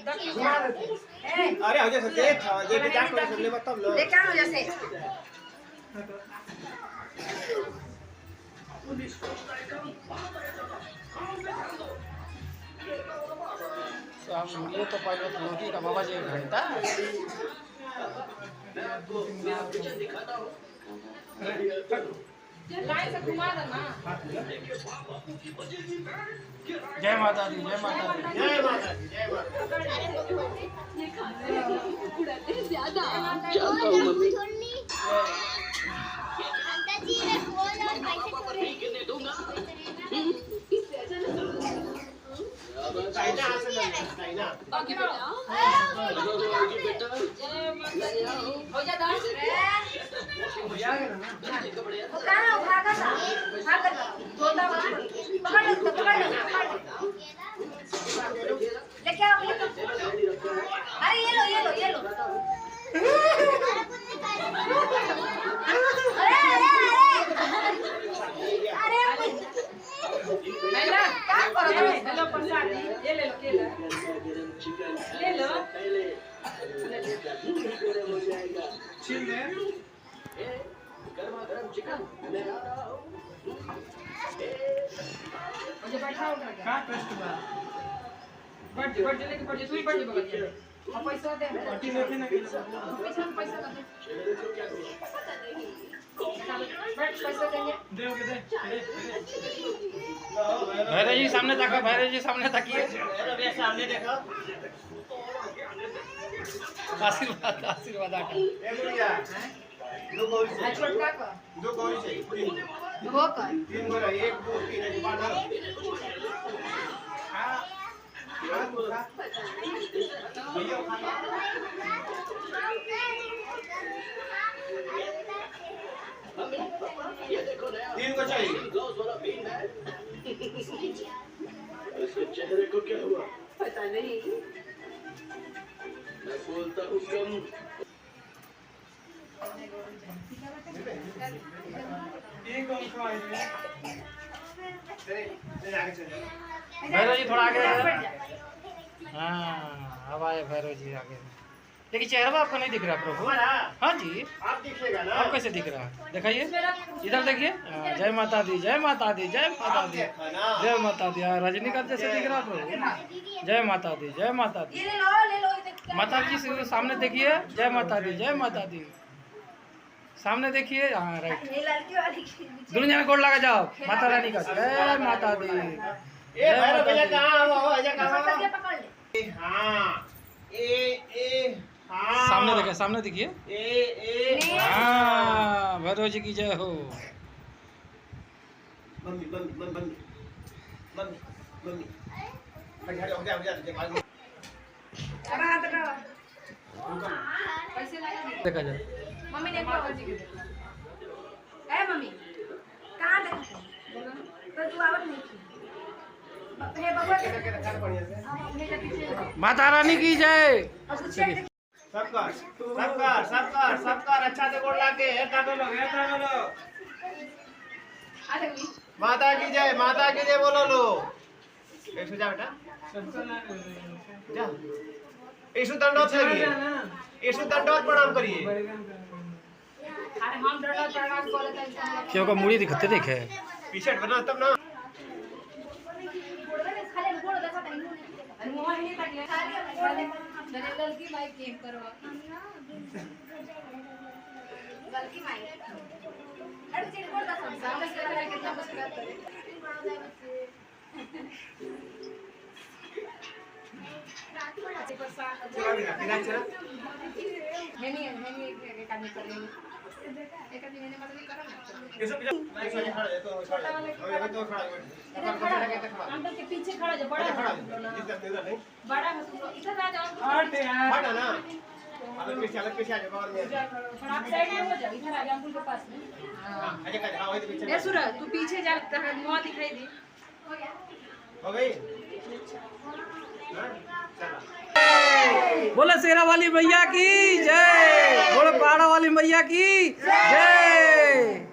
अरे हो जैसे देख जे भी जाकर सुन ले तब लो देख क्या हो जैसे तो हम ये तो पहले तो लौकी का बाबा जी घंटा जय माता दी जय माता दी जय माता दी जय माता चाइना से चाइना बाकी बेटा हो जा दास वो कहां भागा था भाग धोता पकड़ लेके आओ अरे ये लो अरे क्या करो हेलो प्रसाद ये ले लो केला ले लो छीन ले गरमा गरम चिकन मैं आ रहा हूं मुझे बैठाओ ना का टेस्ट बा बढ़ लेके बढ़ तू ही बढ़ बगल अब पैसा दे पार्टी में ना पैसा दे बैठ पैसा देंगे देओगे दे भैरव जी सामने ताका भैरव जी सामने ताकिए अरे सामने देखो आशीर्वाद आशीर्वाद आटा ए गुड़िया दो गौरी से छोटका का दो गौरी से हो कर तीन गोरा एक दो तीन है बांधा हां ये देखो नया तीन को चाहिए ग्लव्स वाला बीन है इसके चेहरे को क्या हुआ पता नहीं मैं बोलता हूँ कम तीन को खवाई दे आगे चल भैरव जी थोड़ा आगे हाँ अब आए भैरव जी आगे लेकिन चेहरा आपको नहीं दिख रहा प्रभु हमारा हाँ जी आप दिखेगा ना अब कैसे दिख रहा है दिखाइए इधर देखिए हाँ, जय माता दी जय माता दी जय माता दी जय माता दी हाँ, रजनीकांत जैसे दिख रहा प्रभु जय माता दी जय माता दी ये ले लो माता जी सामने देखिए जय माता दी जय माता दी सामने देखिए हाँ राइट ये लड़की वाली दुनिया में गोड़ लगा जाओ माता रानी का जय माता दी ए भैरव भैया कहां हो आजा कहां पकड़ ले हां ए हां सामने देखिए सामने देखिए ए हाँ भैरव जी की जय हो मम्मी हो जा पैसे लगा दे देखा जाए मम्मी ने कहा जी ए मम्मी कहां देखो तो तू आवत नहीं थी हे बबुआ अपने के पीछे माता रानी की जय सबका अच्छा से गोड़ लाके हे काटो लो आ देखी माता की जय बोलो लो ऐसे जा बेटा जा यीशु दंडवत लगिए यीशु दंडवत प्रणाम करिए अरे हम डरना प्रणाम करे त क्यों का मुड़ी दिखते देखे पीछे बना तब ना खाली गोड़ देखा नहीं अरे मोह नहीं तक खाली लड़की माई केम करवा लड़की माई अरे चीज गोड़ देखा सामने से लगा कितना मुश्किल करे नहीं एक आदमी कर लेंगे एक आदमी ने मतलब करा ना ये सब पीछे खड़ा है तो खड़ा अंकल के पीछे खड़ा जो बड़ा खड़ा इधर नहीं बड़ा है तुम इधर आ जाओ हटे हटा ना अलग पीछे आ जाओ बाहर में आप साइड में हो जाओ इधर आ जाओ अंकल के पास में हां आगे का हां वही तो पीछे ए सूरज तू पीछे जा मुंह दिखाई दे हो गया हो गई हां चला बोले शेरा वाली मैया की जय बोले पहाड़ा वाली मैया की जय।